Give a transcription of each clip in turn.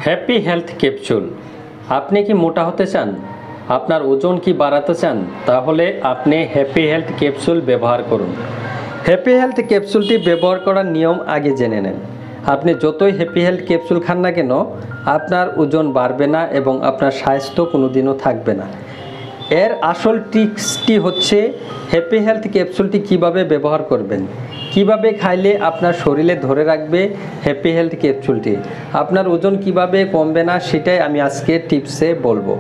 Happy health capsule. আপনি কি মোটা হতে চান, আপনার ওজন কি বাড়াতে চান, তাহলে আপনি হ্যাপি হেলথ ক্যাপসুল ব্যবহার করুন। হ্যাপি হেলথ ক্যাপসুলটি ব্যবহার করার নিয়ম আগে জেনে নেন। আপনি যতই হ্যাপি হেলথ ক্যাপসুল খান না কেন, আপনার ওজন বাড়বে না এবং আপনার স্বাস্থ্য কোনোদিনও থাকবে না। এর আসল ট্রিক্সটি হচ্ছে হ্যাপি হেলথ ক্যাপসুলটি কিভাবে ব্যবহার করবেন, কিভাবে খাইলে আপনার শরীরে ধরে রাখবে হ্যাপি হেলথ ক্যাপসুলটি, আপনার ওজন কিভাবে কমবে না সেটাই আমি আজকে টিপসে বলবো।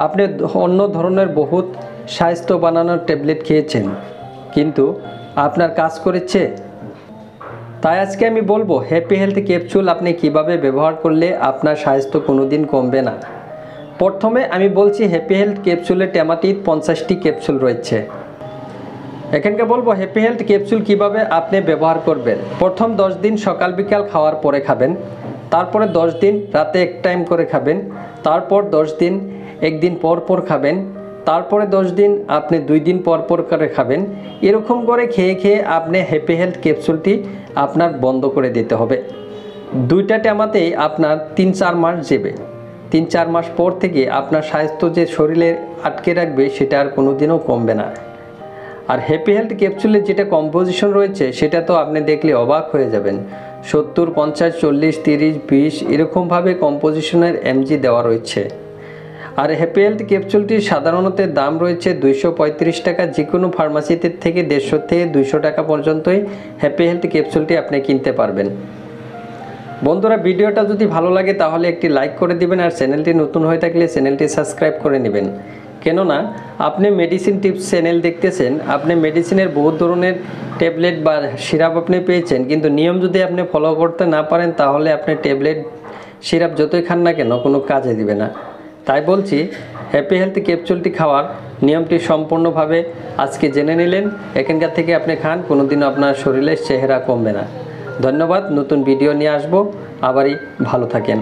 আপনি অন্য ধরনের বহুত স্বাস্থ্য বানানোর ট্যাবলেট খেয়েছেন, কিন্তু আপনার কাজ করেছে? তাই আজকে আমি বলবো হ্যাপি হেলথ ক্যাপসুল আপনি কিভাবে ব্যবহার করলে আপনার স্বাস্থ্য কোনোদিন কমবে না। প্রথমে আমি বলছি হ্যাপি হেলথ ক্যাপসুলের টেমাটি 50টি ক্যাপসুল রয়েছে। এখানকে বলবো হ্যাপি হেলথ ক্যাপসুল কিভাবে আপনি ব্যবহার করবেন। প্রথম 10 দিন সকাল বিকাল খাওয়ার পরে খাবেন, তারপরে 10 দিন রাতে এক টাইম করে খাবেন, তারপর 10 দিন একদিন পর পর খাবেন, তারপরে 10 দিন আপনি 2 দিন পর পর করে খাবেন। এরকম করে খেয়ে খেয়ে আপনি হ্যাপি হেলথ ক্যাপসুলটি আপনার বন্ধ করে দিতে হবে। 2টা টেমাতেই আপনার 3-4 মাস যাবে। 3-4 মাস পর থেকে আপনার স্বাস্থ্য যে শরীরে আটকে রাখবে সেটা আর কোনোদিনও কমবে না। আর হ্যাপি হেলথ ক্যাপসুলের যেটা কম্পোজিশন রয়েছে সেটা তো আপনি দেখলে অবাক হয়ে যাবেন। 70, 50, 40, 30, 20 এরকমভাবে কম্পোজিশনের এমজি দেওয়া রয়েছে। আর হ্যাপি হেলথ ক্যাপসুলটির সাধারণত দাম রয়েছে 235 টাকা। যে কোনো ফার্মাসিতে থেকে 150 থেকে 200 টাকা পর্যন্তই হ্যাপি হেলথ ক্যাপসুলটি আপনি কিনতে পারবেন। বন্ধুরা, ভিডিওটা যদি ভালো লাগে তাহলে একটি লাইক করে দিবেন, আর চ্যানেলটি নতুন হয়ে থাকলে চ্যানেলটি সাবস্ক্রাইব করে নেবেন। কেননা আপনি মেডিসিন টিপস চ্যানেল দেখতেছেন, আপনি মেডিসিনের বহু ধরনের ট্যাবলেট বা সিরাপ আপনি পেয়েছেন, কিন্তু নিয়ম যদি আপনি ফলো করতে না পারেন তাহলে আপনি ট্যাবলেট সিরাপ যতই খান না কেন কোনো কাজে দিবে না। তাই বলছি হ্যাপি হেলথ ক্যাপসুলটি খাওয়ার নিয়মটি সম্পূর্ণভাবে আজকে জেনে নিলেন। এখানকার থেকে আপনি খান, কোনোদিনও আপনার শরীরের চেহারা কমবে না। ধন্যবাদ। নতুন ভিডিও নিয়ে আসবো। আবারই ভালো থাকেন।